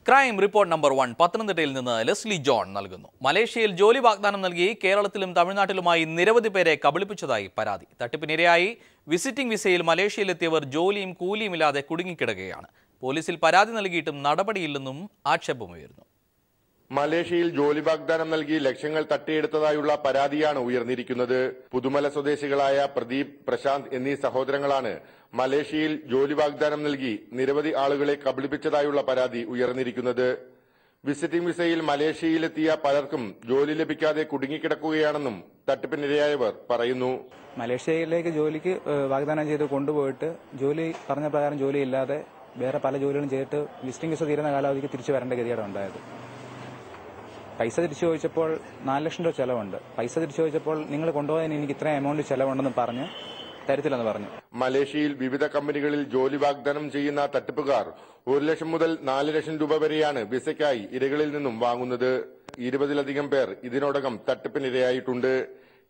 Crime report number 1 പത്തനംതിട്ടയിൽ നിന്ന് Leslie John നൽകുന്നു. മലേഷ്യയിൽ ജോലി വാഗ്ദാനം നൽകി കേരളത്തിലും തമിഴ്നാട്ടിലുമായി നിരവധി പേരെ കബളിപ്പിച്ചതായി പരാതി. തട്ടിപ്പിനിരയായി വിസിറ്റിംഗ് വിസയിൽ മലേഷ്യയിലെത്തിയവർ ജോലിയും കൂലിയുമില്ലാതെ കുടുങ്ങിക്കിടക്കുകയാണ്. പോലീസിൽ പരാതി നൽകിയിട്ടും നടപടിയില്ലെന്നും ആക്ഷേപമുയർന്നു. മലേഷ്യയിൽ ജോലി വാഗ്ദാനം നൽകി ലക്ഷങ്ങൾ തട്ടിയെടുത്തതായുള്ള പരാതിയാണ് ഉയർന്നിരിക്കുന്നത്. പുതുമല സ്വദേശികളായ പ്രദീപ്, പ്രശാന്ത് എന്നീ സഹോദരങ്ങളാണ് മലേഷ്യയിൽ ജോലി വാഗ്ദാനം നൽകി നിരവധി ആളുകളെ കബളിപ്പിച്ചതായുള്ള പരാതി ഉയർന്നിരിക്കുന്നത്. വിസിറ്റിംഗ് വിസയിൽ മലേഷ്യയിലെത്തിയ പലർക്കും ജോലി ലഭിക്കാതെ കുടുങ്ങിക്കിടക്കുകയാണെന്നും തട്ടിപ്പിനിരയായവർ പറയുന്നു. മലേഷ്യയിലേക്ക് ജോലിക്ക് വാഗ്ദാനം ചെയ്ത് കൊണ്ടുപോയിട്ട് ജോലി പറഞ്ഞ പ്രകാരം ജോലിയില്ലാതെ വേറെ പല ജോലികളും ചെയ്തിട്ട് വിസിറ്റിംഗ് വിസ തീരുന്ന കാലാവധിക്ക് തിരിച്ചു വരേണ്ട ഗതിയാണ് ഉണ്ടായത്. പൈസ തിരിച്ചു ചോദിച്ചപ്പോൾ 4 ലക്ഷം രൂപ ചെലവുണ്ട്. പൈസ തിരിച്ചു ചോദിച്ചപ്പോൾ നിങ്ങൾ കൊണ്ടുപോകാൻ എനിക്ക് ഇത്രയും എമൗണ്ട് ചെലവുണ്ടെന്ന് പറഞ്ഞ് തരത്തില്ലെന്ന് പറഞ്ഞു. മലേഷ്യയിൽ വിവിധ കമ്പനികളിൽ ജോലി വാഗ്ദാനം ചെയ്യുന്ന തട്ടിപ്പുകാർ 1 ലക്ഷം മുതൽ 4 ലക്ഷം രൂപ വരെയാണ് വിസയ്ക്കായി ഇരകളിൽ നിന്നും വാങ്ങുന്നത്. 20-ലധികം പേർ ഇതിനോടകം തട്ടിപ്പിനിരയായിട്ടുണ്ട്.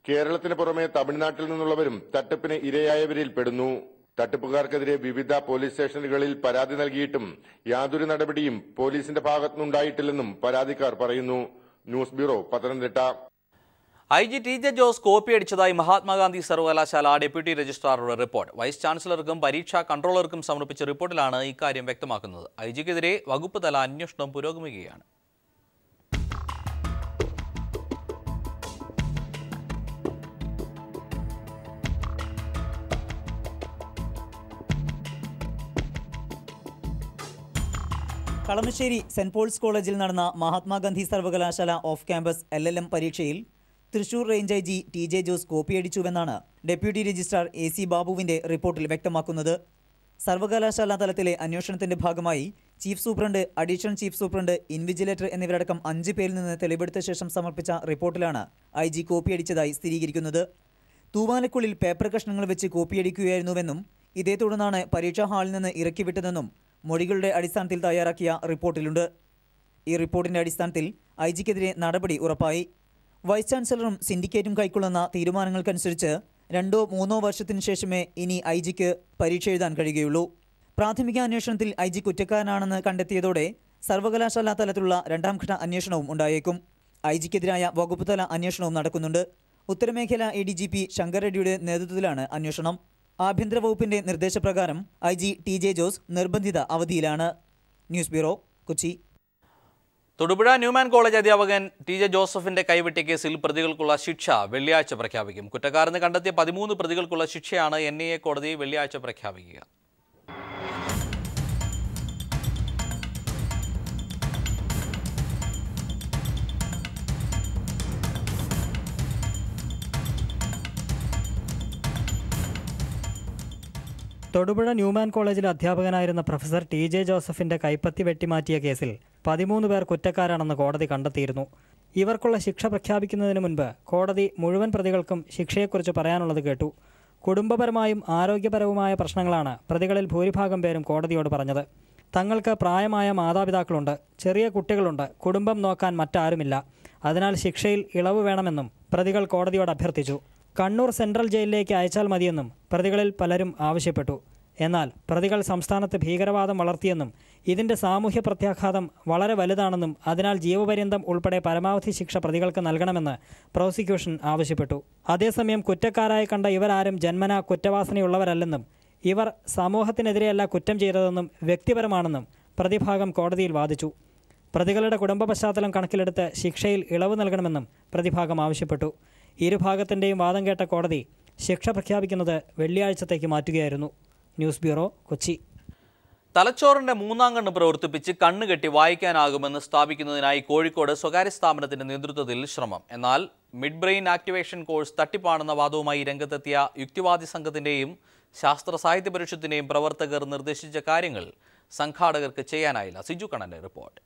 കേരളത്തിന് പുറമെ തമിഴ്നാട്ടിൽ നിന്നുള്ളവരും തട്ടിപ്പിന് ഇരയായവരിൽ പെടുന്നു. തട്ടിപ്പുകാർക്കെതിരെ വിവിധ പോലീസ് സ്റ്റേഷനുകളിൽ പരാതി നൽകിയിട്ടും യാതൊരു നടപടിയും പോലീസിന്റെ ഭാഗത്തുനിന്നുണ്ടായിട്ടില്ലെന്നും പരാതിക്കാർ പറയുന്നു. News bureau, Pathanamthitta. IG TJ Jose കോപ്പിയടിച്ചതായി മഹാത്മാഗാന്ധി സർവകലാശാല ഡെപ്യൂട്ടി രജിസ്ട്രാറുടെ റിപ്പോർട്ട്. വൈസ് ചാൻസലർക്കും പരീക്ഷാ കൺട്രോളർക്കും സമർപ്പിച്ച റിപ്പോർട്ടിലാണ് ഇക്കാര്യം വ്യക്തമാക്കുന്നത്. IGക്കെതിരെ വകുപ്പ് തല അന്വേഷണം പുരോഗമിക്കുകയാണ്. കളമശ്ശേരി സെന്റ് പോൾസ് കോളേജിൽ നടന്ന മഹാത്മാഗാന്ധി സർവകലാശാല ഓഫ് ക്യാമ്പസ് LLM പരീക്ഷയിൽ Thrissur range IG TJ Jose കോപ്പിയടിച്ചുവെന്നാണ് ഡെപ്യൂട്ടി രജിസ്ട്രാർ AC ബാബുവിന്റെ റിപ്പോർട്ടിൽ വ്യക്തമാക്കുന്നത്. സർവകലാശാല തലത്തിലെ അന്വേഷണത്തിന്റെ ഭാഗമായി chief superintendent, additional chief superintendent, invigilator എന്നിവരടക്കം 5 പേരിൽ നിന്ന് തെളിവെടുത്ത ശേഷം സമർപ്പിച്ച റിപ്പോർട്ടിലാണ് IG കോപ്പിയടിച്ചതായി സ്ഥിരീകരിക്കുന്നത്. തൂവാലക്കുള്ളിൽ പേപ്പർ കഷ്ണങ്ങൾ വെച്ച് കോപ്പിയടിക്കുകയായിരുന്നുവെന്നും ഇതേ തുടർന്നാണ് പരീക്ഷാ ഹാളിൽ നിന്ന് ഇറക്കിവിട്ടതെന്നും മൊഴികളുടെ അടിസ്ഥാനത്തിൽ തയ്യാറാക്കിയ റിപ്പോർട്ടിലുണ്ട്. ഈ റിപ്പോർട്ടിന്റെ അടിസ്ഥാനത്തിൽ IGക്കെതിരെ നടപടി ഉറപ്പായി. വൈസ് ചാൻസലറും സിൻഡിക്കേറ്റും കൈക്കൊള്ളുന്ന തീരുമാനങ്ങൾക്കനുസരിച്ച് 2-3 വർഷത്തിനു ശേഷമേ ഇനി IGക്ക് പരീക്ഷ എഴുതാൻ കഴിയുകയുള്ളൂ. പ്രാഥമിക അന്വേഷണത്തിൽ IG കുറ്റക്കാരനാണെന്ന് കണ്ടെത്തിയതോടെ സർവകലാശാല തലത്തിലുള്ള 2ാം ഘട്ട അന്വേഷണവും ഉണ്ടായേക്കും. IGക്കെതിരായ വകുപ്പുതല അന്വേഷണവും നടക്കുന്നുണ്ട്. ഉത്തരമേഖല ADGP ശങ്കർ റെഡ്ഡിയുടെ നേതൃത്വത്തിലാണ് അന്വേഷണം. ആഭ്യന്തര വകുപ്പിന്റെ നിർദ്ദേശപ്രകാരം IG TJ ജോസ് നിർബന്ധിത അവധിയിലാണ്. News bureau, Kochi. Thodupuzha Newman college അധ്യാപകൻ TJ ജോസഫിന്റെ കൈവെട്ടിയ കേസിൽ പ്രതികൾക്കുള്ള ശിക്ഷ വെള്ളിയാഴ്ച പ്രഖ്യാപിക്കും. കുറ്റക്കാരെന്ന് കണ്ടെത്തിയ 13 പ്രതികൾക്കുള്ള ശിക്ഷയാണ് NIA കോടതി വെള്ളിയാഴ്ച പ്രഖ്യാപിക്കുക. തൊടുപുഴ ന്യൂമാൻ കോളേജിലെ അധ്യാപകനായിരുന്ന പ്രൊഫസർ TJ ജോസഫിന്റെ കൈപ്പത്തി വെട്ടിമാറ്റിയ കേസിൽ 13 പേർ കുറ്റക്കാരാണെന്ന് കോടതി കണ്ടെത്തിയിരുന്നു. ഇവർക്കുള്ള ശിക്ഷ പ്രഖ്യാപിക്കുന്നതിന് മുൻപ് കോടതി മുഴുവൻ പ്രതികൾക്കും ശിക്ഷയെക്കുറിച്ച് പറയാനുള്ളത് കേട്ടു. കുടുംബപരമായും ആരോഗ്യപരവുമായ പ്രശ്നങ്ങളാണ് പ്രതികളിൽ ഭൂരിഭാഗം പേരും കോടതിയോട് പറഞ്ഞത്. തങ്ങൾക്ക് പ്രായമായ മാതാപിതാക്കളുണ്ട്, ചെറിയ കുട്ടികളുണ്ട്, കുടുംബം നോക്കാൻ മറ്റാരുമില്ല. അതിനാൽ ശിക്ഷയിൽ ഇളവ് വേണമെന്നും പ്രതികൾ കോടതിയോട് അഭ്യർത്ഥിച്ചു. കണ്ണൂർ സെൻട്രൽ ജയിലിലേക്ക് അയച്ചാൽ മതിയെന്നും പ്രതികളിൽ പലരും ആവശ്യപ്പെട്ടു. എന്നാൽ പ്രതികൾ സംസ്ഥാനത്ത് ഭീകരവാദം വളർത്തിയെന്നും ഇതിന്റെ സാമൂഹ്യ പ്രത്യാഘാതം വളരെ വലുതാണെന്നും അതിനാൽ ജീവപര്യന്തം ഉൾപ്പെടെ പരമാവധി ശിക്ഷ പ്രതികൾക്ക് നൽകണമെന്ന് പ്രോസിക്യൂഷൻ ആവശ്യപ്പെട്ടു. അതേസമയം കുറ്റക്കാരായി കണ്ട ഇവരാരും ജന്മനാ കുറ്റവാസനയുള്ളവരല്ലെന്നും ഇവർ സമൂഹത്തിനെതിരെയല്ല കുറ്റം ചെയ്തതെന്നും വ്യക്തിപരമാണെന്നും പ്രതിഭാഗം കോടതിയിൽ വാദിച്ചു. പ്രതികളുടെ കുടുംബ പശ്ചാത്തലം കണക്കിലെടുത്ത് ശിക്ഷയിൽ ഇളവ് നൽകണമെന്നും പ്രതിഭാഗം ആവശ്യപ്പെട്ടു. ഇരുഭാഗത്തിൻ്റെയും വാദം കേട്ട കോടതി ശിക്ഷ പ്രഖ്യാപിക്കുന്നത് വെള്ളിയാഴ്ചത്തേക്ക് മാറ്റുകയായിരുന്നു. News bureau, Kochi. തലച്ചോറിന്റെ 3ാം കണ്ണ് പ്രവർത്തിപ്പിച്ച് കണ്ണുകെട്ടി വായിക്കാനാകുമെന്ന് സ്ഥാപിക്കുന്നതിനായി കോഴിക്കോട് സ്വകാര്യ സ്ഥാപനത്തിന്റെ നേതൃത്വത്തിൽ ശ്രമം. എന്നാൽ മിഡ് ബ്രെയിൻ ആക്ടിവേഷൻ കോഴ്സ് തട്ടിപ്പാണെന്ന വാദവുമായി രംഗത്തെത്തിയ യുക്തിവാദി സംഘത്തിന്റെയും ശാസ്ത്ര സാഹിത്യ പരിഷത്തിന്റെയും പ്രവർത്തകർ നിർദ്ദേശിച്ച കാര്യങ്ങൾ സംഘാടകർക്ക് ചെയ്യാനായില്ല. സിജു കണ്ണന്റെ റിപ്പോർട്ട്.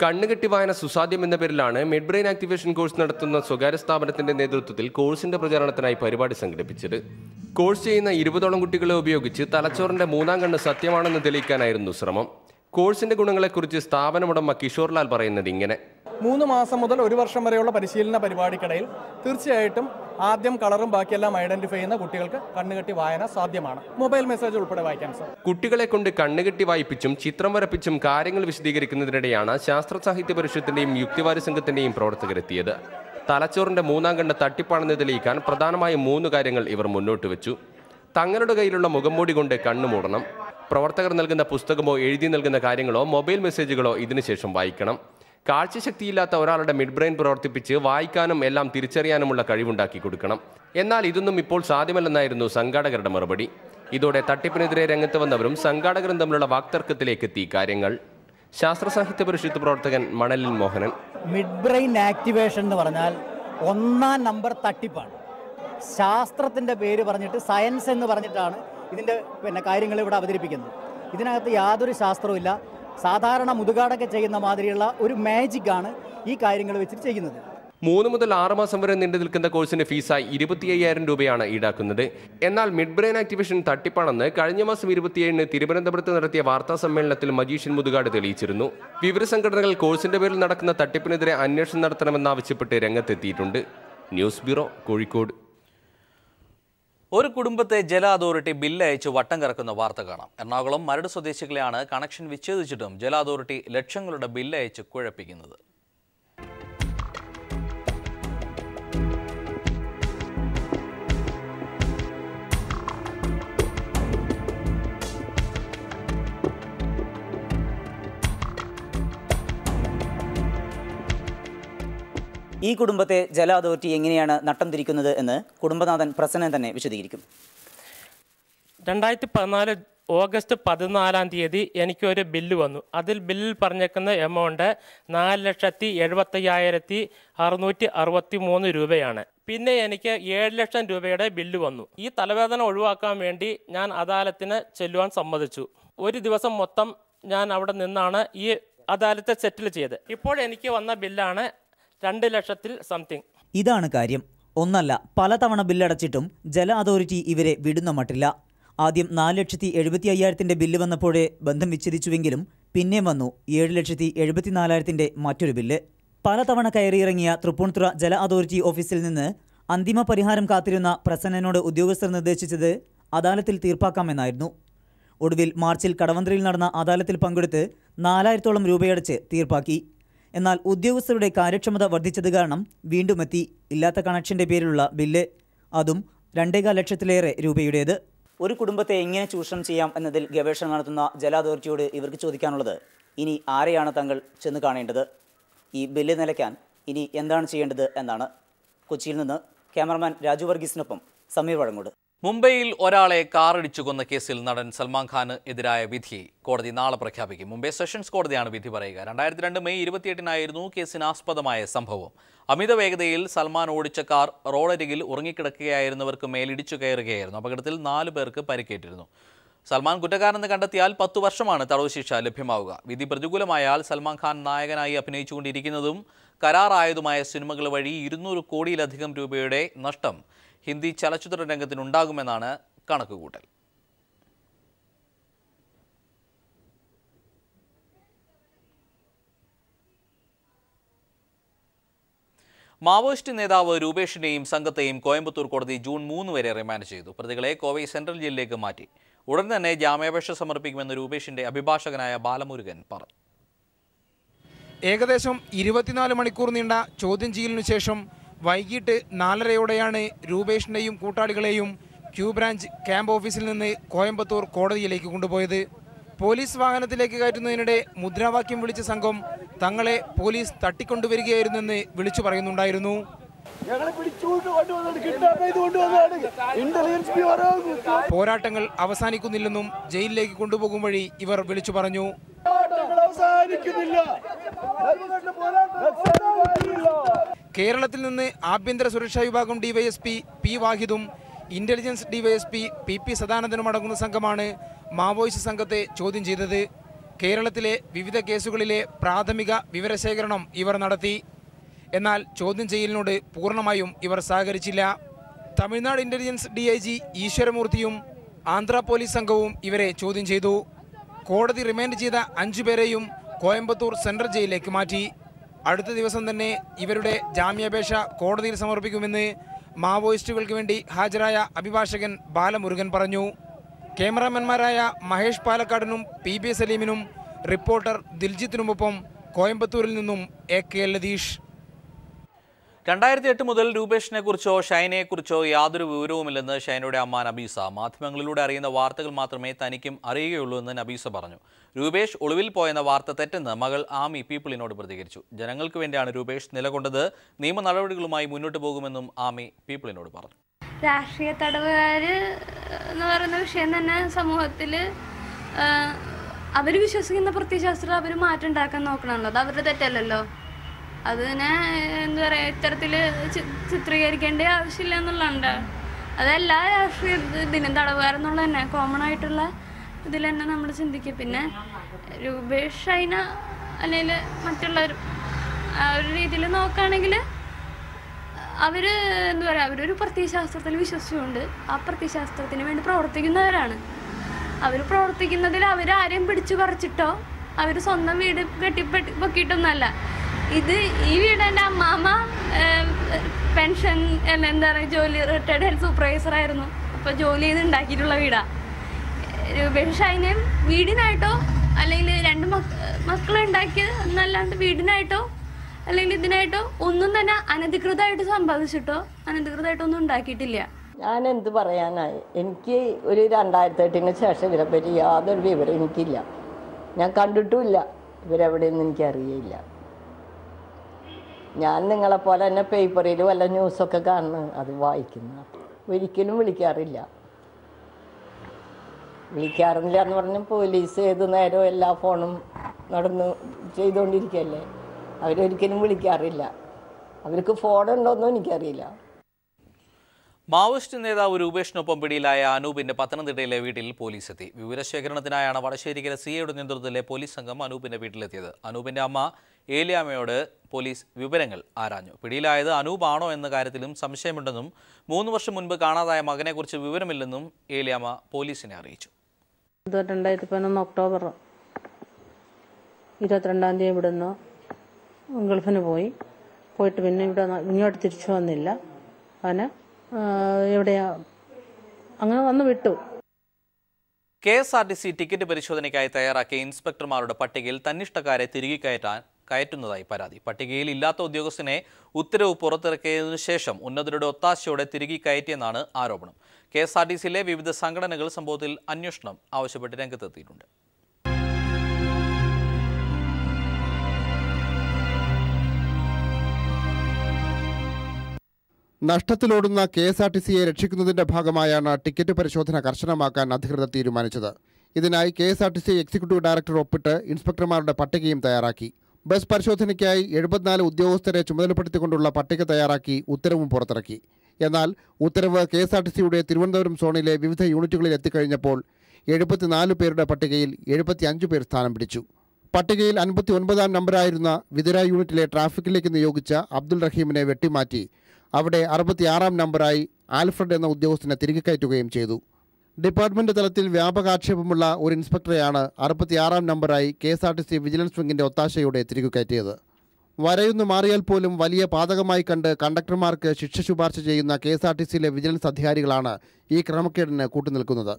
കണ്ണുകെട്ടി വായന സുസാധ്യം എന്ന പേരിലാണ് മിഡ് ബ്രെയിൻ ആക്ടിവേഷൻ കോഴ്സ് നടത്തുന്ന സ്വകാര്യ സ്ഥാപനത്തിന്റെ നേതൃത്വത്തിൽ കോഴ്സിന്റെ പ്രചാരണത്തിനായി പരിപാടി സംഘടിപ്പിച്ചത്. കോഴ്സ് ചെയ്യുന്ന 20ഓളം കുട്ടികളെ ഉപയോഗിച്ച് തലച്ചോറിന്റെ മൂന്നാം കണ്ണ് സത്യമാണെന്ന് തെളിയിക്കാനായിരുന്നു ശ്രമം. കോഴ്സിന്റെ ഗുണങ്ങളെക്കുറിച്ച് സ്ഥാപനമുടമ കിഷോർ ലാൽ പറയുന്നത് ഇങ്ങനെ: 3 മാസം മുതൽ 1 വർഷം വരെയുള്ള പരിശീലന പരിപാടിക്കിടയിൽ തീർച്ചയായിട്ടും ആദ്യം കളറും ബാക്കിയെല്ലാം ഐഡന്റിഫൈ ചെയ്യുന്ന കുട്ടികൾക്ക് കണ്ണുകെട്ടി വായന സാധ്യമാണ്. മൊബൈൽ മെസ്സേജ് ഉൾപ്പെടെ വായിക്കാൻ സാധിക്കും. കുട്ടികളെ കൊണ്ട് കണ്ണുകെട്ടി വായിപ്പിച്ചും ചിത്രം വരപ്പിച്ചും കാര്യങ്ങൾ വിശദീകരിക്കുന്നതിനിടെയാണ് ശാസ്ത്ര സാഹിത്യ പരിഷത്തിന്റെയും യുക്തിവാദി സംഘത്തിന്റെയും പ്രവർത്തകരെത്തിയത്. തലച്ചോറിന്റെ മൂന്നാം കണ്ണ് തട്ടിപ്പാണെന്ന് തെളിയിക്കാൻ പ്രധാനമായും 3 കാര്യങ്ങൾ ഇവർ മുന്നോട്ട് വെച്ചു. തങ്ങളുടെ കയ്യിലുള്ള മുഖംമൂടി കൊണ്ട് കണ്ണു മൂടണം. പ്രവർത്തകർ നൽകുന്ന പുസ്തകമോ എഴുതി നൽകുന്ന കാര്യങ്ങളോ മൊബൈൽ മെസ്സേജുകളോ ഇതിനുശേഷം വായിക്കണം. കാഴ്ചശക്തിയില്ലാത്ത ഒരാളുടെ മിഡ് ബ്രെയിൻ പ്രവർത്തിപ്പിച്ച് വായിക്കാനും എല്ലാം തിരിച്ചറിയാനുമുള്ള കഴിവുണ്ടാക്കി കൊടുക്കണം. എന്നാൽ ഇതൊന്നും ഇപ്പോൾ സാധ്യമല്ലെന്നായിരുന്നു സംഘാടകരുടെ മറുപടി. ഇതോടെ തട്ടിപ്പിനെതിരെ രംഗത്ത് വന്നവരും സംഘാടകരും തമ്മിലുള്ള വാക്തർക്കത്തിലേക്ക് എത്തി കാര്യങ്ങൾ. ശാസ്ത്ര സാഹിത്യ പരിഷത്ത് പ്രവർത്തകൻ മണലിൽ മോഹനൻ: മിഡ് ബ്രെയിൻ ആക്ടിവേഷൻ എന്ന് പറഞ്ഞാൽ 1-ാം നമ്പർ തട്ടിപ്പാണ്. ശാസ്ത്രത്തിൻ്റെ പേര് പറഞ്ഞിട്ട് സയൻസ് എന്ന് പറഞ്ഞിട്ടാണ് ഇതിൻ്റെ കാര്യങ്ങൾ ഇവിടെ അവതരിപ്പിക്കുന്നത്. ഇതിനകത്ത് യാതൊരു ശാസ്ത്രവും ഇല്ല. സാധാരണ മുതുകാടൊക്കെ ചെയ്യുന്ന മാതിരിയുള്ള ഒരു മാജിക്കാണ് ഈ കാര്യങ്ങൾ വെച്ചിട്ട് ചെയ്യുന്നത്. 3 മുതൽ 6 മാസം വരെ നീണ്ടു നിൽക്കുന്ന കോഴ്സിന് ഫീസായി 25,000 രൂപയാണ് ഈടാക്കുന്നത്. എന്നാൽ മിഡ് ബ്രെയിൻ ആക്ടിവേഷൻ തട്ടിപ്പാണെന്ന് കഴിഞ്ഞ മാസം 27-ന് തിരുവനന്തപുരത്ത് നടത്തിയ വാർത്താ സമ്മേളനത്തിൽ മജീഷ്യൻ മുതുകാട് തെളിയിച്ചിരുന്നു. വിവര സംഘടനകൾ കോഴ്സിന്റെ പേരിൽ നടക്കുന്ന തട്ടിപ്പിനെതിരെ അന്വേഷണം നടത്തണമെന്നാവശ്യപ്പെട്ട് രംഗത്തെത്തിയിട്ടുണ്ട്. News bureau, Kozhikode. ഒരു കുടുംബത്തെ ജല അതോറിറ്റി ബില്ല് അയച്ച് വട്ടം കറക്കുന്ന വാർത്ത കാണാം. എറണാകുളം മരട് സ്വദേശികളെയാണ് കണക്ഷൻ വിച്ഛേദിച്ചിട്ടും ജല അതോറിറ്റി ലക്ഷങ്ങളുടെ ബില്ല് അയച്ച് കുഴപ്പിക്കുന്നത്. ഈ കുടുംബത്തെ ജല അതോറിറ്റി എങ്ങനെയാണ് നട്ടം തിരിക്കുന്നത് എന്ന് കുടുംബനാഥൻ പ്രസന്നൻ തന്നെ വിശദീകരിക്കും. 2014 ഓഗസ്റ്റ് 14-ാം തീയതി എനിക്കൊരു ബില്ല് വന്നു. അതിൽ ബില്ലിൽ പറഞ്ഞേക്കുന്ന എമൗണ്ട് 4,75,663 രൂപയാണ്. പിന്നെ എനിക്ക് 7 ലക്ഷം രൂപയുടെ ബില്ല് വന്നു. ഈ തലവേദന ഒഴിവാക്കാൻ വേണ്ടി ഞാൻ അദാലത്തിന് ചെല്ലുവാൻ സമ്മതിച്ചു. ഒരു ദിവസം മൊത്തം ഞാൻ അവിടെ നിന്നാണ് ഈ അദാലത്തെ സെറ്റിൽ ചെയ്ത്. ഇപ്പോൾ എനിക്ക് വന്ന ബില്ലാണ് 2 ലക്ഷത്തിൽ സംതിങ്. ഇതാണ് കാര്യം. ഒന്നല്ല, പലതവണ ബില്ലടച്ചിട്ടും ജല അതോറിറ്റി ഇവരെ വിടുന്ന മട്ടില്ല. ആദ്യം 4,75,000 ബില്ല് വന്നപ്പോഴേ ബന്ധം വിച്ഛേദിച്ചുവെങ്കിലും പിന്നെ വന്നു 7,74,000 മറ്റൊരു ബില്ല്. പലതവണ കയറിയിറങ്ങിയ തൃപ്പൂണിത്തുറ ജല അതോറിറ്റി ഓഫീസിൽ നിന്ന് അന്തിമ പരിഹാരം കാത്തിരുന്ന പ്രസന്നനോട് ഉദ്യോഗസ്ഥർ നിർദ്ദേശിച്ചത് അദാലത്തിൽ തീർപ്പാക്കാമെന്നായിരുന്നു. ഒടുവിൽ മാർച്ചിൽ കടവന്ത്രയിൽ നടന്ന അദാലത്തിൽ പങ്കെടുത്ത് 4,000-ഓളം രൂപയടച്ച് തീർപ്പാക്കി. എന്നാൽ ഉദ്യോഗസ്ഥരുടെ കാര്യക്ഷമത വർദ്ധിച്ചത് കാരണം വീണ്ടും എത്തി ഇല്ലാത്ത കണക്ഷൻ്റെ പേരിലുള്ള ബില്ല്. അതും 2.25 ലക്ഷത്തിലേറെ രൂപയുടേത്. ഒരു കുടുംബത്തെ എങ്ങനെ ചൂഷണം ചെയ്യാം എന്നതിൽ ഗവേഷണം നടത്തുന്ന ജല അതോറിറ്റിയോട് ഇവർക്ക് ചോദിക്കാനുള്ളത്, ഇനി ആരെയാണ് തങ്ങൾ ചെന്ന് കാണേണ്ടത്? ഈ ബില്ല് നിലയ്ക്കാൻ ഇനി എന്താണ് ചെയ്യേണ്ടത് എന്നാണ്. കൊച്ചിയിൽ നിന്ന് ക്യാമറമാൻ രാജു വർഗീസിനൊപ്പം സമീർ വഴങ്ങോട്. മുംബൈയിൽ ഒരാളെ കാറിടിച്ചു കൊന്ന കേസിൽ നടൻ സൽമാൻ ഖാന് എതിരായ വിധി കോടതി നാളെ പ്രഖ്യാപിക്കും. മുംബൈ സെഷൻസ് കോടതിയാണ് വിധി പറയുക. 2002 മെയ് 28-നായിരുന്നു കേസിനാസ്പദമായ സംഭവം. അമിത വേഗതയിൽ സൽമാൻ ഓടിച്ച കാർ റോഡരികിൽ ഉറങ്ങിക്കിടക്കുകയായിരുന്നവർക്ക് മേലിടിച്ചു കയറുകയായിരുന്നു. അപകടത്തിൽ 4 പേർക്ക് പരിക്കേറ്റിരുന്നു. സൽമാൻ കുറ്റക്കാരെന്ന് കണ്ടെത്തിയാൽ 10 വർഷമാണ് തടവ് ശിക്ഷ ലഭ്യമാവുക. വിധി പ്രതികൂലമായാൽ സൽമാൻ ഖാൻ നായകനായി അഭിനയിച്ചുകൊണ്ടിരിക്കുന്നതും കരാറായതുമായ സിനിമകൾ വഴി 200 കോടിയിലധികം രൂപയുടെ നഷ്ടം ഹിന്ദി ചലച്ചിത്ര രംഗത്തിനുണ്ടാകുമെന്നാണ് കണക്കുകൂട്ടൽ. മാവോയിസ്റ്റ് നേതാവ് രൂപേഷിനെയും സംഘത്തെയും കോയമ്പത്തൂർ കോടതി ജൂൺ 3 വരെ റിമാൻഡ് ചെയ്തു. പ്രതികളെ കോവൈ സെൻട്രൽ ജയിലിലേക്ക് മാറ്റി. ഉടൻ തന്നെ ജാമ്യാപേക്ഷ സമർപ്പിക്കുമെന്ന് രൂപേഷിന്റെ അഭിഭാഷകനായ ബാലമുരുകൻ പറഞ്ഞു. ഏകദേശം 24 മണിക്കൂർ നീണ്ട ചോദ്യം ചെയ്യലിനു ശേഷം വൈകിട്ട് 4:30-യോടെയാണ് രൂപേഷിനെയും കൂട്ടാളികളെയും ക്യൂ ബ്രാഞ്ച് ക്യാമ്പ് ഓഫീസിൽ നിന്ന് കോയമ്പത്തൂർ കോടതിയിലേക്ക് കൊണ്ടുപോയത്. പോലീസ് വാഹനത്തിലേക്ക് കയറ്റുന്നതിനിടെ മുദ്രാവാക്യം വിളിച്ച സംഘം തങ്ങളെ പോലീസ് തട്ടിക്കൊണ്ടുവരികയായിരുന്നെന്ന് വിളിച്ചു പറയുന്നുണ്ടായിരുന്നു. പോരാട്ടങ്ങൾ അവസാനിക്കുന്നില്ലെന്നും ജയിലിലേക്ക് കൊണ്ടുപോകും വഴി ഇവർ വിളിച്ചു പറഞ്ഞു. കേരളത്തിൽ നിന്ന് ആഭ്യന്തര സുരക്ഷാ വിഭാഗം ഡിവൈഎസ്പി പി വാഹിദും ഇന്റലിജൻസ് ഡിവൈഎസ്പി പി സദാനന്ദനും അടങ്ങുന്ന സംഘമാണ് മാവോയിസ്റ്റ് സംഘത്തെ ചോദ്യം ചെയ്തത്. കേരളത്തിലെ വിവിധ കേസുകളിലെ പ്രാഥമിക വിവരശേഖരണം ഇവർ നടത്തി. എന്നാൽ ചോദ്യം ചെയ്യലിനോട് പൂർണ്ണമായും ഇവർ സഹകരിച്ചില്ല. തമിഴ്നാട് ഇന്റലിജൻസ് DIG ഈശ്വരമൂർത്തിയും ആന്ധ്ര പോലീസ് സംഘവും ഇവരെ ചോദ്യം ചെയ്തു. കോടതി റിമാൻഡ് ചെയ്ത 5 പേരെയും കോയമ്പത്തൂർ സെൻട്രൽ ജയിലിലേക്ക് മാറ്റി. അടുത്ത ദിവസം തന്നെ ഇവരുടെ ജാമ്യാപേക്ഷ കോടതിയിൽ സമർപ്പിക്കുമെന്ന് മാവോയിസ്റ്റുകൾക്ക് വേണ്ടി ഹാജരായ അഭിഭാഷകൻ ബാലമുരുകൻ പറഞ്ഞു. ക്യാമറാമാൻമാരായ മഹേഷ് പാലക്കാടിനും PB സലീമിനും റിപ്പോർട്ടർ ദിൽജിത്തിനുമൊപ്പം കോയമ്പത്തൂരിൽ നിന്നും AK ലതീഷ്. 2008 മുതൽ രൂപേഷിനെ കുറിച്ചോ ഷൈനയെക്കുറിച്ചോ യാതൊരു വിവരവുമില്ലെന്ന് ഷൈനയുടെ അമ്മ നബീസ. മാധ്യമങ്ങളിലൂടെ അറിയുന്ന വാർത്തകൾ മാത്രമേ തനിക്കും അറിയുകയുള്ളൂ എന്ന് നബീസ പറഞ്ഞു. രൂപേഷ് ഒളിവിൽ പോയെന്ന വാർത്ത തെറ്റെന്ന് മകൾ ആമി പീപ്പിളിനോട് പ്രതികരിച്ചു. ജനങ്ങൾക്ക് വേണ്ടിയാണ് രൂപേഷ് നിലകൊണ്ടത്. നിയമ നടപടികളുമായി മുന്നോട്ട് പോകുമെന്നും ആമി പീപ്പിളിനോട് പറഞ്ഞു. രാഷ്ട്രീയ തടവുകാര് എന്ന് പറയുന്ന വിഷയം തന്നെ സമൂഹത്തിൽ അവർ വിശ്വസിക്കുന്ന പ്രത്യയശാസ്ത്രം അവർ മാറ്റം ഉണ്ടാക്കാൻ നോക്കണമല്ലോ. അത് അവരുടെ തെറ്റല്ലല്ലോ. അതിനെ എന്താ പറയുക, ഇത്തരത്തിൽ ചിത്രീകരിക്കേണ്ട ആവശ്യമില്ല എന്നുള്ളതുണ്ട്. അതെല്ലാ രാഷ്ട്രീയ ഇതിനും തടവുകാരെന്നുള്ള തന്നെ കോമൺ ആയിട്ടുള്ള ഇതിൽ തന്നെ നമ്മൾ ചിന്തിക്കും. പിന്നെ രൂപേഷ് ഷൈന അല്ലെങ്കിൽ മറ്റുള്ളവർ ആ ഒരു രീതിയിൽ നോക്കുകയാണെങ്കിൽ അവർ എന്താ പറയുക, അവരൊരു പ്രത്യയശാസ്ത്രത്തിൽ വിശ്വസിച്ചുകൊണ്ട് ആ പ്രത്യയശാസ്ത്രത്തിന് വേണ്ടി പ്രവർത്തിക്കുന്നവരാണ്. അവർ പ്രവർത്തിക്കുന്നതിൽ അവരാരെയും പിടിച്ചു പറിച്ചിട്ടോ അവർ സ്വന്തം വീട് പൊക്കിയിട്ടൊന്നുമല്ല. ഈ വീട് എൻ്റെ അമ്മാമ്മ പെൻഷൻ എന്താ പറയുക ജോലി റിട്ടയർഡ് ഹെൽത്ത് സൂപ്പർവൈസർ ആയിരുന്നു. അപ്പോൾ ജോലി ചെയ്ത് ഉണ്ടാക്കിയിട്ടുള്ള വീടാണ്. രൂപേഷ് ഷൈനയും വീടിനായിട്ടോ അല്ലെങ്കിൽ 2 മക്കളുണ്ടാക്കിയത് എന്നല്ലാണ്ട് വീടിനായിട്ടോ അല്ലെങ്കിൽ ഇതിനായിട്ടോ ഒന്നും തന്നെ അനധികൃതമായിട്ട് സമ്പാദിച്ചിട്ടോ അനധികൃതമായിട്ടൊന്നും ഉണ്ടാക്കിയിട്ടില്ല. ഞാൻ എന്ത് പറയാനായി? എനിക്ക് ഒരു 2008 ശേഷം ഇവരെപ്പറ്റി യാതൊരു വിവരം എനിക്കില്ല. ഞാൻ കണ്ടിട്ടുമില്ല. ഇവരെവിടെയൊന്നും എനിക്കറിയില്ല. ഞാൻ നിങ്ങളെപ്പോലെ തന്നെ പേപ്പറിൽ വല്ല ന്യൂസൊക്കെ കാണുന്നു, അത് വായിക്കുന്നു. ഒരിക്കലും വിളിക്കാറില്ല എന്ന് പറഞ്ഞാൽ പോലീസ് ഏത് നേരവും എല്ലാ ഫോണും നടന്ന് ചെയ്തുകൊണ്ടിരിക്കുകയല്ലേ. അവരൊരിക്കലും വിളിക്കാറില്ല. അവർക്ക് ഫോണുണ്ടോയെന്നും എനിക്കറിയില്ല. മാവോയിസ്റ്റ് നേതാവ് രൂപേഷിനൊപ്പം പിടിയിലായ അനൂപിന്റെ പത്തനംതിട്ടയിലെ വീട്ടിൽ പോലീസ് എത്തി. വിവരശേഖരണത്തിനായാണ് വടശ്ശേരിക്കര CIയുടെ നേതൃത്വത്തിലെ പോലീസ് സംഘം അനൂപിന്റെ വീട്ടിലെത്തിയത്. അനൂപിന്റെ അമ്മ ഏലിയാമ്മയോട് പോലീസ് വിവരങ്ങൾ ആരാഞ്ഞു. പിടിയിലായത് അനൂപാണോ എന്ന കാര്യത്തിലും സംശയമുണ്ടെന്നും 3 വർഷം മുൻപ് കാണാതായ മകനെക്കുറിച്ച് വിവരമില്ലെന്നും ഏലിയാമ്മ പോലീസിനെ അറിയിച്ചു. 2011 ഒക്ടോബർ 22-ാം തീയതി ഇവിടുന്ന് ഗൾഫിന് പോയിട്ട് പിന്നെ ഇങ്ങോട്ട് തിരിച്ചു വന്നില്ല. അവന് എവിടെയാ അങ്ങനെ വന്ന് വിട്ടു. KSRTC ടിക്കറ്റ് പരിശോധനയ്ക്കായി തയ്യാറാക്കിയ ഇൻസ്പെക്ടർമാരുടെ പട്ടികയിൽ തന്നിഷ്ടക്കാരെ തിരികെ കയറ്റുന്നതായി പരാതി. പട്ടികയിൽ ഇല്ലാത്ത ഉദ്യോഗസ്ഥനെ ഉത്തരവ് പുറത്തിറക്കിയതിനു ശേഷം ഉന്നതരുടെ ഒത്താശയോടെ തിരികെ കയറ്റിയെന്നാണ് ആരോപണം. KSRTCയിലെ വിവിധ സംഘടനകൾ സംഭവത്തിൽ അന്വേഷണം ആവശ്യപ്പെട്ട് രംഗത്തെത്തിയിട്ടുണ്ട്. നഷ്ടത്തിലോടുന്ന KSRTCയെ രക്ഷിക്കുന്നതിന്റെ ഭാഗമായാണ് ടിക്കറ്റ് പരിശോധന കർശനമാക്കാൻ അധികൃതർ തീരുമാനിച്ചത്. ഇതിനായി KSRTC എക്സിക്യൂട്ടീവ് ഡയറക്ടർ ഒപ്പിട്ട് ഇൻസ്പെക്ടർമാരുടെ പട്ടികയും തയ്യാറാക്കി. ബസ് പരിശോധനയ്ക്കായി 74 ഉദ്യോഗസ്ഥരെ ചുമതലപ്പെടുത്തിക്കൊണ്ടുള്ള പട്ടിക തയ്യാറാക്കി ഉത്തരവും പുറത്തിറക്കി. എന്നാൽ ഉത്തരവ് KSRTCയുടെ തിരുവനന്തപുരം സോണിലെ വിവിധ യൂണിറ്റുകളിൽ എത്തിക്കഴിഞ്ഞപ്പോൾ 74 പേരുടെ പട്ടികയിൽ 75 പേർ സ്ഥാനം പിടിച്ചു. പട്ടികയിൽ 59-ാം നമ്പറായിരുന്ന വിതുര യൂണിറ്റിലെ ട്രാഫിക്കിലേക്ക് നിയോഗിച്ച അബ്ദുൾ റഹീമിനെ വെട്ടിമാറ്റി അവിടെ 66-ാം നമ്പറായി ആൽഫ്രഡ് എന്ന ഉദ്യോഗസ്ഥനെ തിരികെ കയറ്റുകയും ചെയ്തു. ഡിപ്പാർട്ട്മെന്റ് തലത്തിൽ വ്യാപകാക്ഷേപമുള്ള ഒരു ഇൻസ്പെക്ടറെയാണ് 66-ാം നമ്പറായി KSRTC വിജിലൻസ് വിങ്ങിന്റെ ഒത്താശയോടെ തിരികെ കയറ്റിയത്. വരയൊന്നു മാറിയാൽ പോലും വലിയ പാതകമായി കണ്ട് കണ്ടക്ടർമാർക്ക് ശിക്ഷ ശുപാർശ ചെയ്യുന്ന KSRTCയിലെ വിജിലൻസ് അധികാരികളാണ് ഈ ക്രമക്കേടിന് കൂട്ടുനിൽക്കുന്നത്.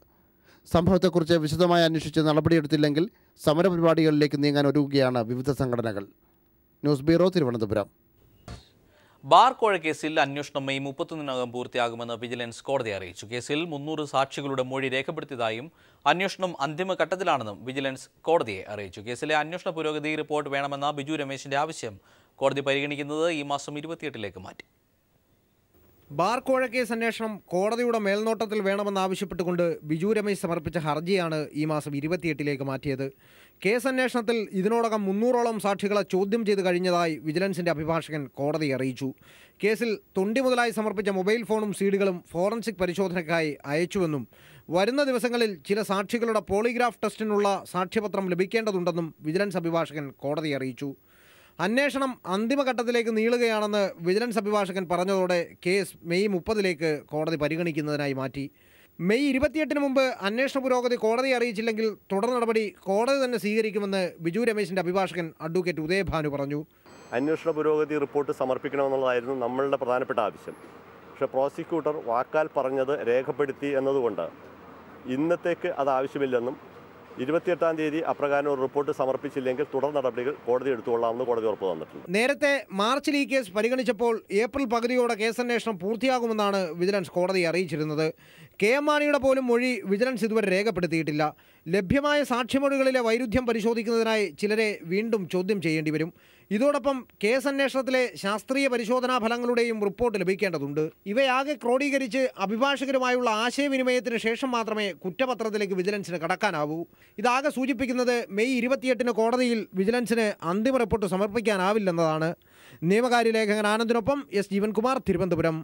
സംഭവത്തെക്കുറിച്ച് വിശദമായി അന്വേഷിച്ച് നടപടിയെടുത്തില്ലെങ്കിൽ സമരപരിപാടികളിലേക്ക് നീങ്ങാൻ ഒരുങ്ങുകയാണ് വിവിധ സംഘടനകൾ. News bureau, Thiruvananthapuram. ബാർ കോഴ കേസിൽ അന്വേഷണം മെയ് 31-നകം പൂർത്തിയാകുമെന്ന് വിജിലൻസ് കോടതിയെ അറിയിച്ചു. കേസിൽ 300 സാക്ഷികളുടെ മൊഴി രേഖപ്പെടുത്തിയതായും അന്വേഷണം അന്തിമഘട്ടത്തിലാണെന്നും വിജിലൻസ് കോടതിയെ അറിയിച്ചു. കേസിലെ അന്വേഷണ പുരോഗതി റിപ്പോർട്ട് വേണമെന്ന ബിജു രമേശിന്റെ ആവശ്യം കോടതി പരിഗണിക്കുന്നത് ഈ മാസം 28 മാറ്റി. ബാർ കോഴ കേസ് അന്വേഷണം കോടതിയുടെ മേൽനോട്ടത്തിൽ വേണമെന്നാവശ്യപ്പെട്ടുകൊണ്ട് ബിജു രമേശ് സമർപ്പിച്ച ഹർജിയാണ് ഈ മാസം 28 മാറ്റിയത്. കേസ് അന്വേഷണത്തിൽ ഇതിനോടകം 300ഓളം സാക്ഷികളെ ചോദ്യം ചെയ്ത് കഴിഞ്ഞതായി വിജിലൻസിന്റെ അഭിഭാഷകൻ കോടതിയെ അറിയിച്ചു. കേസിൽ തൊണ്ടി മുതലായി സമർപ്പിച്ച മൊബൈൽ ഫോണും സീഡികളും ഫോറൻസിക് പരിശോധനയ്ക്കായി അയച്ചുവെന്നും വരുന്ന ദിവസങ്ങളിൽ ചില സാക്ഷികളുടെ പോളിഗ്രാഫ് ടെസ്റ്റിനുള്ള സാക്ഷ്യപത്രം ലഭിക്കേണ്ടതുണ്ടെന്നും വിജിലൻസ് അഭിഭാഷകൻ കോടതിയെ അറിയിച്ചു. അന്വേഷണം അന്തിമഘട്ടത്തിലേക്ക് നീളുകയാണെന്ന് വിജിലൻസ് അഭിഭാഷകൻ പറഞ്ഞതോടെ കേസ് മെയ് 30 കോടതി പരിഗണിക്കുന്നതിനായി മാറ്റി. മെയ് 28 മുമ്പ് അന്വേഷണ പുരോഗതി കോടതിയെ അറിയിച്ചില്ലെങ്കിൽ തുടർ നടപടി കോടതി തന്നെ സ്വീകരിക്കുമെന്ന് ബിജു രമേശിന്റെ അഭിഭാഷകൻ അഡ്വക്കേറ്റ് ഉദയഭാനു പറഞ്ഞു. അന്വേഷണ പുരോഗതി റിപ്പോർട്ട് സമർപ്പിക്കണമെന്നുള്ളതായിരുന്നു നമ്മളുടെ പ്രധാനപ്പെട്ട ആവശ്യം. പക്ഷേ പ്രോസിക്യൂട്ടർ വാക്കാൽ പറഞ്ഞത് രേഖപ്പെടുത്തി എന്നതുകൊണ്ട് ഇന്നത്തേക്ക് അത് ആവശ്യമില്ലെന്നും 28-ാം തീയതി അപ്രകാരം ഒരു റിപ്പോർട്ട് സമർപ്പിച്ചില്ലെങ്കിൽ തുടർ നടപടികൾ കോടതി എടുത്തുകൊള്ളാമെന്ന് കോടതി ഉറപ്പ് തന്നിട്ടുണ്ട്. നേരത്തെ മാർച്ചിൽ ഈ കേസ് പരിഗണിച്ചപ്പോൾ ഏപ്രിൽ പകുതിയോടെ കേസന്വേഷണം പൂർത്തിയാകുമെന്നാണ് വിജിലൻസ് കോടതിയെ അറിയിച്ചിരുന്നത്. കെ എം മാണിയുടെ പോലും മൊഴി വിജിലൻസ് ഇതുവരെ രേഖപ്പെടുത്തിയിട്ടില്ല. ലഭ്യമായ സാക്ഷിമൊഴികളിലെ വൈരുദ്ധ്യം പരിശോധിക്കുന്നതിനായി ചിലരെ വീണ്ടും ചോദ്യം ചെയ്യേണ്ടി വരും. ഇതോടൊപ്പം കേസന്വേഷണത്തിലെ ശാസ്ത്രീയ പരിശോധനാ ഫലങ്ങളുടെയും റിപ്പോർട്ട് ലഭിക്കേണ്ടതുണ്ട്. ഇവയാകെ ക്രോഡീകരിച്ച് അഭിഭാഷകരുമായുള്ള ആശയവിനിമയത്തിന് ശേഷം മാത്രമേ കുറ്റപത്രത്തിലേക്ക് വിജിലൻസിന് കടക്കാനാവൂ. ഇതാകെ സൂചിപ്പിക്കുന്നത് മെയ് 28 കോടതിയിൽ വിജിലൻസിന് അന്തിമ റിപ്പോർട്ട് സമർപ്പിക്കാനാവില്ലെന്നതാണ്. നിയമകാര്യ ലേഖകൻ ആനന്ദിനൊപ്പം എസ് ജീവൻകുമാർ, തിരുവനന്തപുരം.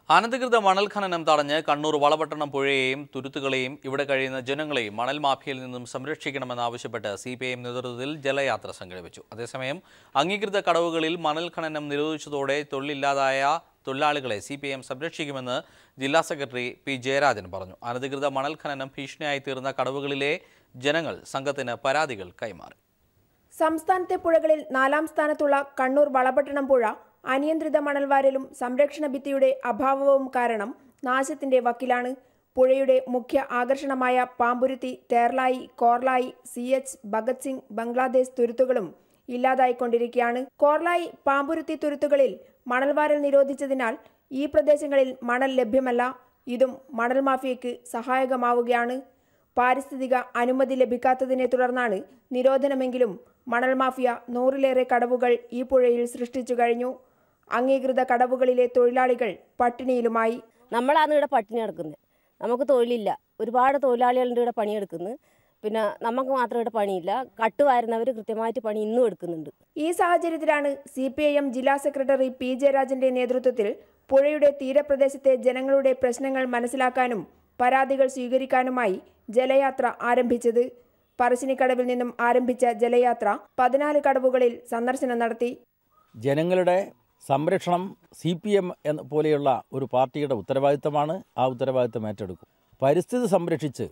അനധികൃത മണൽ ഖനനം തടഞ്ഞ് കണ്ണൂർ വളപട്ടണം പുഴയെയും തുരുത്തുകളെയും ഇവിടെ കഴിയുന്ന ജനങ്ങളെയും മണൽ മാഫിയയിൽ നിന്നും സംരക്ഷിക്കണമെന്നാവശ്യപ്പെട്ട് CPIM നേതൃത്വത്തിൽ ജലയാത്ര സംഘടിപ്പിച്ചു. അതേസമയം അംഗീകൃത കടവുകളിൽ മണൽ ഖനനം നിരോധിച്ചതോടെ തൊഴിലില്ലാതായ തൊഴിലാളികളെ CPIM സംരക്ഷിക്കുമെന്ന് ജില്ലാ സെക്രട്ടറി P. ജയരാജൻ പറഞ്ഞു. അനധികൃത മണൽ ഖനനം ഭീഷണിയായി തീർന്ന കടവുകളിലെ ജനങ്ങൾ സംഘത്തിന് പരാതികൾ കൈമാറി. സംസ്ഥാനത്തെ പുഴകളിൽ 4ാം സ്ഥാനത്തുള്ള കണ്ണൂർ വളപട്ടണം പുഴ അനിയന്ത്രിത മണൽവാരലും സംരക്ഷണ ഭിത്തിയുടെ അഭാവവും കാരണം നാശത്തിന്റെ വക്കിലാണ്. പുഴയുടെ മുഖ്യ ആകർഷണമായ പാമ്പുരുത്തി, തേർലായി, കോർലായി, CH, ഭഗത് സിംഗ്, ബംഗ്ലാദേശ് തുരുത്തുകളും ഇല്ലാതായിക്കൊണ്ടിരിക്കുകയാണ്. കോർലായി, പാമ്പുരുത്തി തുരുത്തുകളിൽ മണൽവാരൽ നിരോധിച്ചതിനാൽ ഈ പ്രദേശങ്ങളിൽ മണൽ ലഭ്യമല്ല. ഇതും മണൽ മാഫിയയ്ക്ക് സഹായകമാവുകയാണ്. പാരിസ്ഥിതിക അനുമതി ലഭിക്കാത്തതിനെ തുടർന്നാണ് നിരോധനമെങ്കിലും മണൽ മാഫിയ 100-ലേറെ കടവുകൾ ഈ പുഴയിൽ സൃഷ്ടിച്ചു കഴിഞ്ഞു. അംഗീകൃത കടവുകളിലെ തൊഴിലാളികൾ പട്ടിണിയിലുമായി. നമ്മളാണ് ഇവിടെ പട്ടിണി എടുക്കുന്നത്. നമുക്ക് തൊഴിലില്ല. ഒരുപാട് തൊഴിലാളികളുടെ ഇവിടെ പണിയെടുക്കുന്നു. പിന്നെ നമുക്ക് മാത്രം ഇവിടെ പണിയില്ല. കട്ടുവാരുന്നവർ കൃത്യമായിട്ട് പണി ഇന്നും എടുക്കുന്നുണ്ട്. ഈ സാഹചര്യത്തിലാണ് CPIM ജില്ലാ സെക്രട്ടറി P. ജയരാജന്റെ നേതൃത്വത്തിൽ പുഴയുടെ തീരപ്രദേശത്തെ ജനങ്ങളുടെ പ്രശ്നങ്ങൾ മനസ്സിലാക്കാനും പരാതികൾ സ്വീകരിക്കാനുമായി ജലയാത്ര ആരംഭിച്ചത്. പറശ്ശിനിക്കടവിൽ നിന്നും ആരംഭിച്ച ജലയാത്ര 14 കടവുകളിൽ സന്ദർശനം നടത്തി. ജനങ്ങളുടെ സംരക്ഷണം CPM പോലെയുള്ള ഒരു പാർട്ടിയുടെ ഉത്തരവാദിത്തമാണ്. ആ ഉത്തരവാദിത്തം ഏറ്റെടുക്കും. പരിസ്ഥിതി സംരക്ഷിച്ച്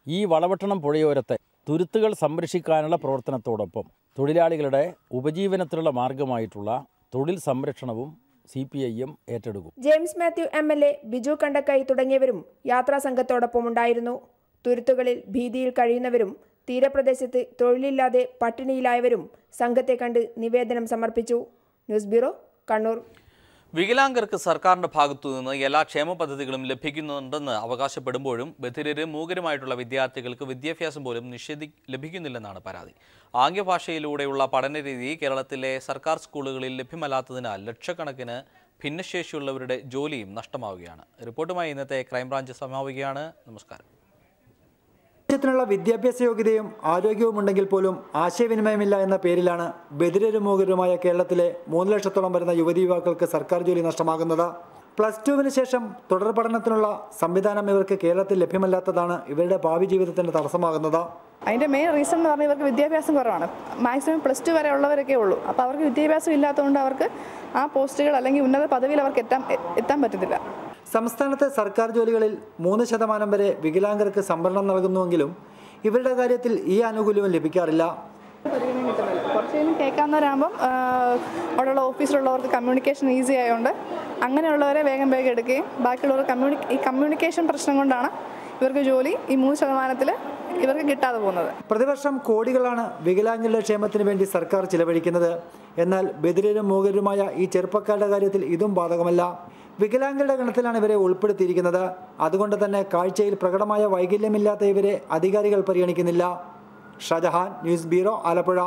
ഈ വളപട്ടണം പുഴയോരത്തെ തുരുത്തുകൾ സംരക്ഷിക്കാനുള്ള പ്രവർത്തനത്തോടൊപ്പം തൊഴിലാളികളുടെ ഉപജീവനത്തിനുള്ള മാർഗമായിട്ടുള്ള തൊഴിൽ സംരക്ഷണവും CPIM ഏറ്റെടുക്കും. ജെയിംസ് മാത്യു MLA, ബിജു കണ്ടക്കൈ തുടങ്ങിയവരും യാത്രാ സംഘത്തോടൊപ്പം ഉണ്ടായിരുന്നു. തുരുത്തുകളിൽ ഭീതിയിൽ കഴിയുന്നവരും തീരപ്രദേശത്ത് തൊഴിലില്ലാതെ പട്ടിണിയിലായവരും സംഘത്തെ കണ്ട് നിവേദനം സമർപ്പിച്ചു. News bureau, Kannur. വികലാംഗർക്ക് സർക്കാരിന്റെ ഭാഗത്തുനിന്ന് എല്ലാ ക്ഷേമ പദ്ധതികളും ലഭിക്കുന്നുണ്ടെന്ന് അവകാശപ്പെടുമ്പോഴും ബധിരരും മൂകരുമായിട്ടുള്ള വിദ്യാർത്ഥികൾക്ക് വിദ്യാഭ്യാസം പോലും ലഭിക്കുന്നില്ലെന്നാണ് പരാതി. ആംഗ്യഭാഷയിലൂടെയുള്ള പഠനരീതി കേരളത്തിലെ സർക്കാർ സ്കൂളുകളിൽ ലഭ്യമല്ലാത്തതിനാൽ ലക്ഷക്കണക്കിന് ഭിന്നശേഷിയുള്ളവരുടെ ജോലിയും നഷ്ടമാവുകയാണ്. റിപ്പോർട്ടുമായി ഇന്നത്തെ ക്രൈംബ്രാഞ്ച് സമാപിക്കുകയാണ്. നമസ്കാരം. ത്തിനുള്ള വിദ്യാഭ്യാസ യോഗ്യതയും ആരോഗ്യവും ഉണ്ടെങ്കിൽ പോലും ആശയവിനിമയമില്ല എന്ന പേരിലാണ് ബധിരരും മൂകരുമായ കേരളത്തിലെ 3 ലക്ഷത്തോളം വരുന്ന യുവതി യുവാക്കൾക്ക് സർക്കാർ ജോലി നഷ്ടമാകുന്നത്. +2വിന് ശേഷം തുടർ പഠനത്തിനുള്ള സംവിധാനം ഇവർക്ക് കേരളത്തിൽ ലഭ്യമല്ലാത്തതാണ് ഇവരുടെ ഭാവി ജീവിതത്തിന് തടസ്സമാകുന്നത്. അതിൻ്റെ മെയിൻ റീസൺ എന്ന് പറഞ്ഞാൽ ഇവർക്ക് വിദ്യാഭ്യാസം കുറവാണ്. മാക്സിമം +2 വരെ ഉള്ളവരൊക്കെ ഉള്ളൂ. അപ്പോൾ അവർക്ക് വിദ്യാഭ്യാസം ഇല്ലാത്തതുകൊണ്ട് അവർക്ക് ആ പോസ്റ്റുകൾ അല്ലെങ്കിൽ ഉന്നത പദവിയിൽ അവർക്ക് എത്താൻ പറ്റത്തില്ല. സംസ്ഥാനത്തെ സർക്കാർ ജോലികളിൽ 3% വരെ വികലാംഗർക്ക് സംവരണം നൽകുന്നുവെങ്കിലും ഇവരുടെ കാര്യത്തിൽ ഈ ആനുകൂല്യവും ലഭിക്കാറില്ല. കുറച്ചെങ്കിലും കേൾക്കാവുന്നവരാകുമ്പം അവിടെയുള്ള ഓഫീസിലുള്ളവർക്ക് കമ്മ്യൂണിക്കേഷൻ ഈസി ആയതുകൊണ്ട് അങ്ങനെയുള്ളവരെ വേഗം എടുക്കുകയും ബാക്കിയുള്ളവർ കമ്മ്യൂണിക്കേഷൻ പ്രശ്നം കൊണ്ടാണ് ഇവർക്ക് ജോലി ഈ 3% ഇവർക്ക് കിട്ടാതെ പോകുന്നത്. പ്രതിവർഷം കോടികളാണ് വികലാംഗരുടെ ക്ഷേമത്തിന് വേണ്ടി സർക്കാർ ചിലവഴിക്കുന്നത്. എന്നാൽ ബധിരരും മൂകരുമായ ഈ ചെറുപ്പക്കാരുടെ കാര്യത്തിൽ ഇതും ബാധകമല്ല. വികലാംഗരുടെ ഗണത്തിലാണ് ഇവരെ ഉൾപ്പെടുത്തിയിരിക്കുന്നത്. അതുകൊണ്ട് തന്നെ കാഴ്ചയിൽ പ്രകടമായ വൈകല്യമില്ലാത്ത ഇവരെ അധികാരികൾ പരിഗണിക്കുന്നില്ല. Shajahan, news bureau, Alappuzha.